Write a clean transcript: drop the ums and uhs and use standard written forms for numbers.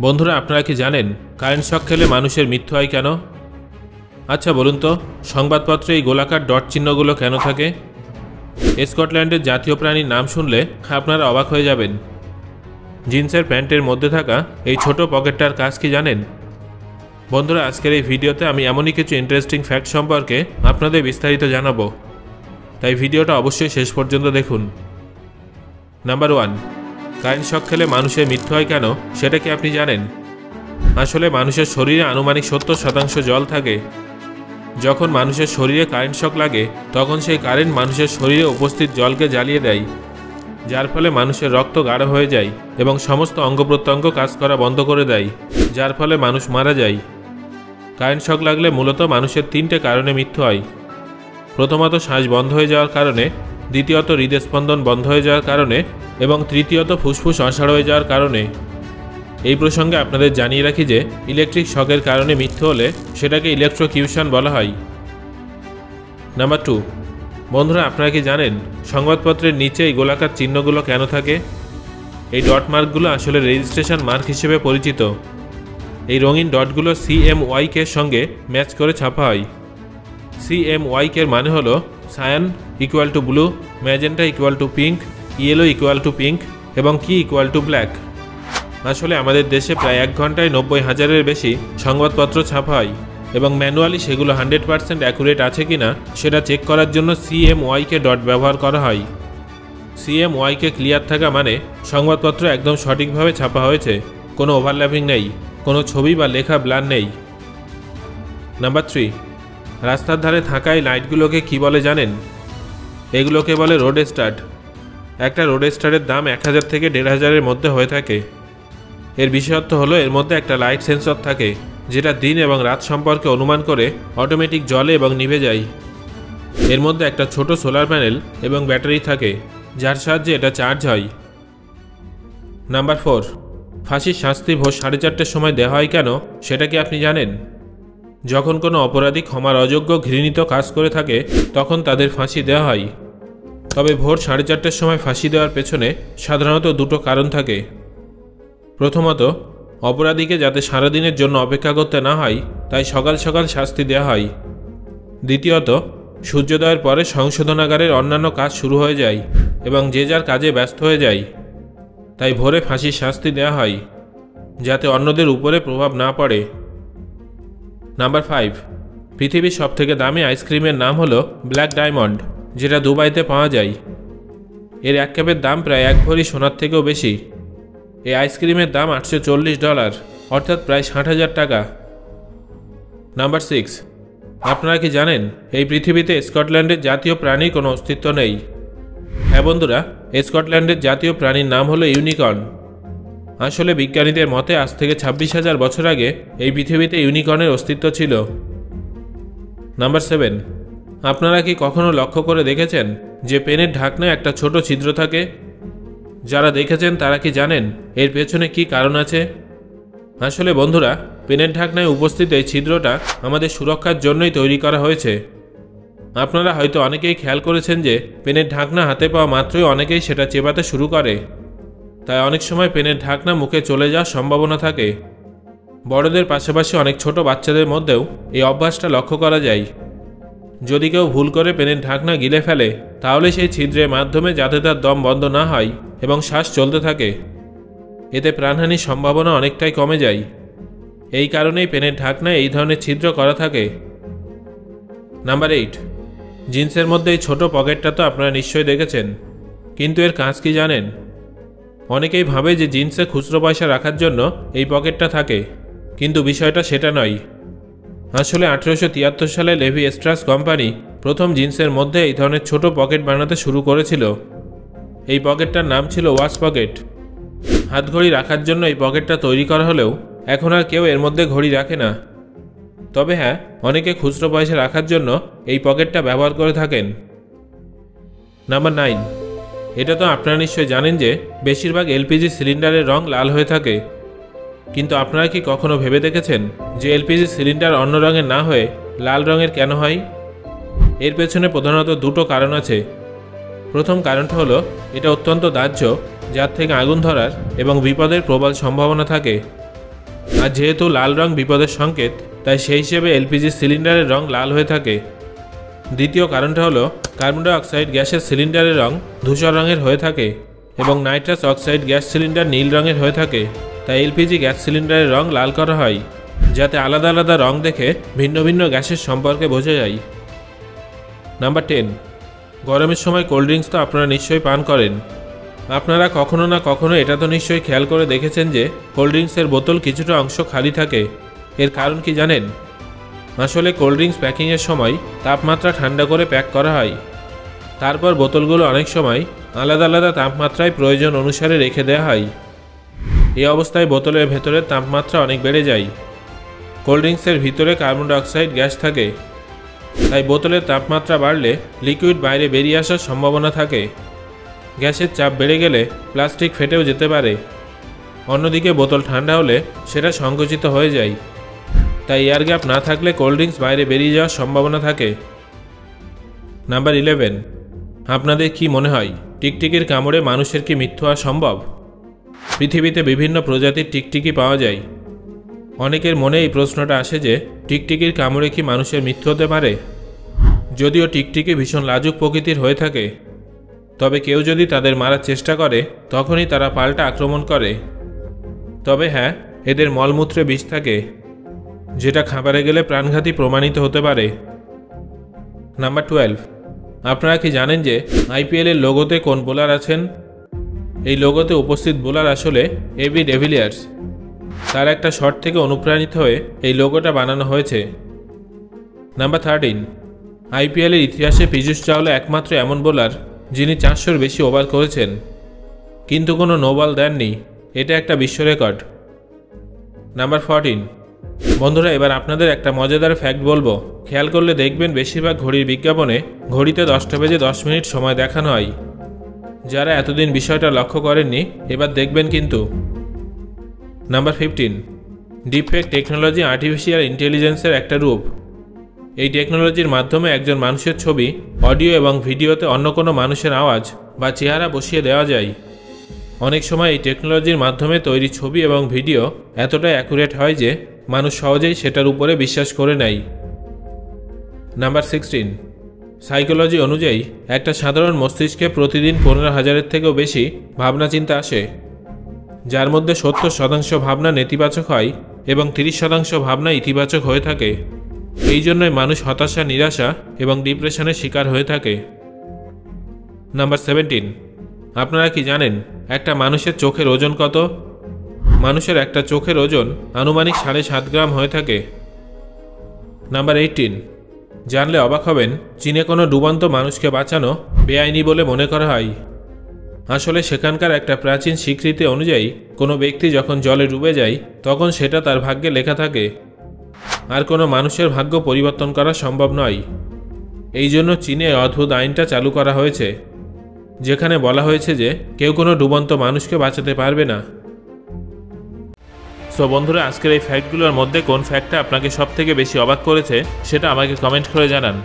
বন্ধুরা, আপনারা কি জানেন কারেন্ট শক খেলে মানুষের মৃত্যু হয় কেন? আচ্ছা বলুন তো, সংবাদপত্রে এই গোলাকার ডট চিহ্নগুলো কেন থাকে? স্কটল্যান্ডের জাতীয় প্রাণীর নাম শুনলে আপনারা অবাক হয়ে যাবেন। জিন্সের প্যান্টের মধ্যে থাকা এই ছোট পকেটটার কাজ কি জানেন? বন্ধুরা, আজকের এই ভিডিওতে আমি এমনই কিছু ইন্টারেস্টিং ফ্যাক্ট সম্পর্কে আপনাদের বিস্তারিত জানাবো, তাই ভিডিওটা অবশ্যই শেষ পর্যন্ত দেখুন। নাম্বার 1, কারেন্ট শক খেলে মানুষের মৃত্যু হয় কেন সেটা কি আপনি জানেন? আসলে মানুষের শরীরে আনুমানিক 70% জল থাকে। যখন মানুষের শরীরে কারেন্ট শক লাগে তখন সেই কারেন্ট মানুষের শরীরে উপস্থিত জলকে জ্বালিয়ে দেয়, যার ফলে মানুষের রক্ত গাঢ় হয়ে যায় এবং সমস্ত অঙ্গ প্রত্যঙ্গ কাজ করা বন্ধ করে দেয়, যার ফলে মানুষ মারা যায়। কারেন্ট শক লাগলে মূলত মানুষের 3টে কারণে মৃত্যু হয়। প্রথমত শ্বাস বন্ধ হয়ে যাওয়ার কারণে, দ্বিতীয়ত হৃদস্পন্দন বন্ধ হয়ে যাওয়ার কারণে এবং তৃতীয়ত ফুসফুস অসাড় হয়ে যাওয়ার কারণে। এই প্রসঙ্গে আপনাদের জানিয়ে রাখি যে ইলেকট্রিক শকের কারণে মৃত্যু হলে সেটাকে ইলেকট্রোকিউশন বলা হয়। নাম্বার 2, বন্ধুরা আপনারা কি জানেন সংবাদপত্রের নিচে এই গোলাকার চিহ্নগুলো কেন থাকে? এই ডট মার্কগুলো আসলে রেজিস্ট্রেশন মার্ক হিসেবে পরিচিত। এই রঙিন ডটগুলো CMYK'র সঙ্গে ম্যাচ করে ছাপা হয়। CMYK'র মানে হলো cyan equal to blue, magenta equal to pink, yellow equal to pink এবং কি ইকুয়াল টু ব্ল্যাক। আসলে আমাদের দেশে প্রায় 1 ঘন্টায় 90,000-এর বেশি সংবাদপত্র ছাপা হয় এবং ম্যানুয়ালি সেগুলো 100% অ্যাকুরেট আছে কিনা সেটা চেক করার জন্য CMYK ডট ব্যবহার করা হয়। CMYK ক্লিয়ার থাকা মানে সংবাদপত্র একদম সঠিকভাবে ছাপা হয়েছে, কোনো ওভারল্যাপিং নেই, কোনো ছবি বা লেখা ব্লার নেই। নাম্বার 3, রাস্তার ধারে থাকা এই লাইটগুলোকে কী বলে জানেন? এগুলোকে বলে রোড স্টার। একটা রোড স্টারের দাম 1000 থেকে 1500-এর মধ্যে হয়ে থাকে। এর বিশেষত্ব হলো এর মধ্যে একটা লাইট সেন্সর থাকে, যেটা দিন এবং রাত সম্পর্কে অনুমান করে অটোমেটিক জ্বলে এবং নিভে যায়। এর মধ্যে একটা ছোট সোলার প্যানেল এবং ব্যাটারি থাকে, যার সাহায্যে এটা চার্জ হয়। নাম্বার 4, ফাঁসির শাস্তি ভোর 4:30-টের সময় দেওয়া হয় কেন সেটা কি আপনি জানেন? যখন কোনো অপরাধী ক্ষমার অযোগ্য ঘৃণিত কাজ করে থাকে তখন তাদের ফাঁসি দেওয়া হয়। তবে ভোর 4:30-টের সময় ফাঁসি দেওয়ার পেছনে সাধারণত 2টো কারণ থাকে। প্রথমত, অপরাধীকে যাতে সারাদিনের জন্য অপেক্ষা করতে না হয় তাই সকাল সকাল শাস্তি দেওয়া হয়। দ্বিতীয়ত, সূর্যোদয়ের পরে সংশোধনাগারের অন্যান্য কাজ শুরু হয়ে যায় এবং যে যার কাজে ব্যস্ত হয়ে যায়, তাই ভোরে ফাঁসির শাস্তি দেওয়া হয় যাতে অন্যদের উপরে প্রভাব না পড়ে। নাম্বার 5, পৃথিবীর সবথেকে দামি আইসক্রিমের নাম হলো ব্ল্যাক ডায়মন্ড, যেটা দুবাইতে পাওয়া যায়। এর এক কাপের দাম প্রায় 1 ভরি সোনার থেকেও বেশি। এই আইসক্রিমের দাম $840, অর্থাৎ প্রায় 60,000 টাকা। নাম্বার 6, আপনারা কি জানেন এই পৃথিবীতে স্কটল্যান্ডের জাতীয় প্রাণীর কোনো অস্তিত্ব নেই? হ্যাঁ বন্ধুরা, স্কটল্যান্ডের জাতীয় প্রাণীর নাম হলো ইউনিকর্ন। আসলে বিজ্ঞানীদের মতে আজ থেকে 26,000 বছর আগে এই পৃথিবীতে ইউনিকর্নের অস্তিত্ব ছিল। নাম্বার 7, আপনারা কি কখনো লক্ষ্য করে দেখেছেন যে পেনের ঢাকনায় একটা ছোট ছিদ্র থাকে? যারা দেখেছেন তারা কি জানেন এর পেছনে কি কারণ আছে? আসলে বন্ধুরা, পেনের ঢাকনায় উপস্থিত এই ছিদ্রটা আমাদের সুরক্ষার জন্যই তৈরি করা হয়েছে। আপনারা হয়তো অনেকেই খেয়াল করেছেন যে পেনের ঢাকনা হাতে পাওয়া মাত্রই অনেকেই সেটা চেবাতে শুরু করে, তাই অনেক সময় পেনের ঢাকনা মুখে চলে যাওয়ার সম্ভাবনা থাকে। বড়দের পাশাপাশি অনেক ছোট বাচ্চাদের মধ্যেও এই অভ্যাসটা লক্ষ্য করা যায়। যদি কেউ ভুল করে পেনের ঢাকনা গিলে ফেলে তাহলে সেই ছিদ্রের মাধ্যমে যাতে তার দম বন্ধ না হয় এবং শ্বাস চলতে থাকে, এতে প্রাণহানির সম্ভাবনা অনেকটাই কমে যায়। এই কারণেই পেনের ঢাকনায় এই ধরনের ছিদ্র করা থাকে। নাম্বার 8, জিন্সের মধ্যে এই ছোট পকেটটা তো আপনারা নিশ্চয়ই দেখেছেন, কিন্তু এর কাজ কি জানেন? অনেকেই ভাবে যে জিন্সে খুচরো পয়সা রাখার জন্য এই পকেটটা থাকে, কিন্তু বিষয়টা সেটা নয়। আসলে 1873 সালে লেভি স্ট্রাস কোম্পানি প্রথম জিন্সের মধ্যে এই ধরনের ছোট পকেট বানাতে শুরু করেছিল। এই পকেটটার নাম ছিল ওয়াচ পকেট। হাতঘড়ি রাখার জন্য এই পকেটটা তৈরি করা হলেও এখন আর কেউ এর মধ্যে ঘড়ি রাখে না। তবে হ্যাঁ, অনেকে খুচরো পয়সা রাখার জন্য এই পকেটটা ব্যবহার করে থাকেন। নাম্বার 9, এটা তো আপনারা নিশ্চয়ই জানেন যে বেশিরভাগ LPG সিলিন্ডারের রং লাল হয়ে থাকে, কিন্তু আপনারা কি কখনো ভেবে দেখেছেন যে LPG সিলিন্ডার অন্য রঙের না হয়ে লাল রঙের কেন হয়? এর পেছনে প্রধানত 2টো কারণ আছে। প্রথম কারণটা হলো এটা অত্যন্ত দাহ্য, যার থেকে আগুন ধরার এবং বিপদের প্রবল সম্ভাবনা থাকে। আর যেহেতু লাল রং বিপদের সংকেত, তাই সেই হিসেবে এলপিজি সিলিন্ডারের রং লাল হয়ে থাকে। দ্বিতীয় কারণটা হলো কার্বন ডাই অক্সাইড গ্যাসের সিলিন্ডারের রং ধূসর রঙের হয়ে থাকে এবং নাইট্রাস অক্সাইড গ্যাস সিলিন্ডার নীল রঙের হয়ে থাকে। তাই এলপিজি গ্যাস সিলিন্ডারের রং লাল করা হয়, যাতে আলাদা আলাদা রং দেখে ভিন্ন ভিন্ন গ্যাসের সম্পর্কে বোঝা যায়। নাম্বার 10, গরমের সময় কোল্ড ড্রিঙ্কস তো আপনারা নিশ্চয়ই পান করেন। আপনারা কখনো না কখনো এটা তো নিশ্চয়ই খেয়াল করে দেখেছেন যে কোল্ড ড্রিঙ্কসের বোতল কিছুটা অংশ খালি থাকে। এর কারণ কি জানেন? আসলে কোল্ড ড্রিঙ্কস প্যাকিংয়ের সময় তাপমাত্রা ঠান্ডা করে প্যাক করা হয়। তারপর বোতলগুলো অনেক সময় আলাদা আলাদা তাপমাত্রায় প্রয়োজন অনুসারে রেখে দেওয়া হয়। এই অবস্থায় বোতলের ভেতরের তাপমাত্রা অনেক বেড়ে যায়। কোল্ড ড্রিঙ্কসের ভিতরে কার্বন ডাই অক্সাইড গ্যাস থাকে, তাই বোতলের তাপমাত্রা বাড়লে লিকুইড বাইরে বেরিয়ে আসার সম্ভাবনা থাকে। গ্যাসের চাপ বেড়ে গেলে প্লাস্টিক ফেটেও যেতে পারে। অন্যদিকে বোতল ঠান্ডা হলে সেটা সংকুচিত হয়ে যায়, তাই এয়ার গ্যাপ না থাকলে কোল্ড ড্রিঙ্কস বাইরে বেরিয়ে যাওয়ার সম্ভাবনা থাকে। নাম্বার 11, আপনাদের কি মনে হয় টিকটিকির কামড়ে মানুষের কি মৃত্যু হওয়া সম্ভব? পৃথিবীতে বিভিন্ন প্রজাতির টিকটিকি পাওয়া যায়। অনেকের মনে এই প্রশ্নটা আসে যে টিকটিকির কামড়ে কি মানুষের মৃত্যু হতে পারে? যদিও টিকটিকি ভীষণ লাজুক প্রকৃতির হয়ে থাকে, তবে কেউ যদি তাদের মারার চেষ্টা করে তখনই তারা পাল্টা আক্রমণ করে। তবে হ্যাঁ, এদের মলমূত্রে বিষ থাকে, যেটা খাবারে গেলে প্রাণঘাতী প্রমাণিত হতে পারে। নাম্বার 12, আপনারা কি জানেন যে আইপিএলের লোগোতে কোন বোলার আছেন? এই লোগোতে উপস্থিত বোলার আসলে এবি ডেভিলিয়ার্স। তার একটা শট থেকে অনুপ্রাণিত হয়ে এই লোগোটা বানানো হয়েছে। নাম্বার 13, আইপিএলের ইতিহাসে পীযূষ চাওলা একমাত্র এমন বোলার যিনি 400-র বেশি ওভার করেছেন, কিন্তু কোনো নো বল দেননি। এটা একটা বিশ্ব রেকর্ড। নাম্বার 14, বন্ধুরা এবার আপনাদের একটা মজাদার ফ্যাক্ট বলবো। খেয়াল করলে দেখবেন বেশিরভাগ ঘড়ির বিজ্ঞাপনে ঘড়িতে 10টা বেজে 10 মিনিট সময় দেখানো হয়। যারা এতদিন বিষয়টা লক্ষ্য করেননি এবার দেখবেন কিন্তু। নাম্বার 15, ডিপফেক টেকনোলজি আর্টিফিশিয়াল ইন্টেলিজেন্সের একটা রূপ। এই টেকনোলজির মাধ্যমে একজন মানুষের ছবি, অডিও এবং ভিডিওতে অন্য কোনো মানুষের আওয়াজ বা চেহারা বসিয়ে দেওয়া যায়। অনেক সময় এই টেকনোলজির মাধ্যমে তৈরি ছবি এবং ভিডিও এতটাই অ্যাকুরেট হয় যে মানুষ সহজেই সেটার উপরে বিশ্বাস করে নেয়। নাম্বার 16, সাইকোলজি অনুযায়ী একটা সাধারণ মস্তিষ্কে প্রতিদিন 15,000-এর থেকেও বেশি ভাবনা চিন্তা আসে, যার মধ্যে 70% ভাবনা নেতিবাচক হয় এবং 30% ভাবনা ইতিবাচক হয়ে থাকে। এই জন্যই মানুষ হতাশা, নিরাশা এবং ডিপ্রেশনের শিকার হয়ে থাকে। নাম্বার 17, আপনারা কি জানেন একটা মানুষের চোখের ওজন কত? মানুষের একটা চোখের ওজন আনুমানিক 7.5 গ্রাম হয়ে থাকে। নাম্বার 18, জানলে অবাক হবেন, চীনে কোনো ডুবন্ত মানুষকে বাঁচানো বেআইনি বলে মনে করা হয়। আসলে সেখানকার একটা প্রাচীন স্বীকৃতি অনুযায়ী কোনো ব্যক্তি যখন জলে ডুবে যায় তখন সেটা তার ভাগ্যে লেখা থাকে, আর কোনো মানুষের ভাগ্য পরিবর্তন করা সম্ভব নয়। এই জন্য চীনে অদ্ভুত আইনটা চালু করা হয়েছে, যেখানে বলা হয়েছে যে কেউ কোনো ডুবন্ত মানুষকে বাঁচাতে পারবে না। সো বন্ধুরা, আজকের এই ফ্যাক্টগুলোর মধ্যে কোন ফ্যাক্টটা আপনাকে সবথেকে বেশি অবাক করেছে সেটা আমাকে কমেন্ট করে জানান।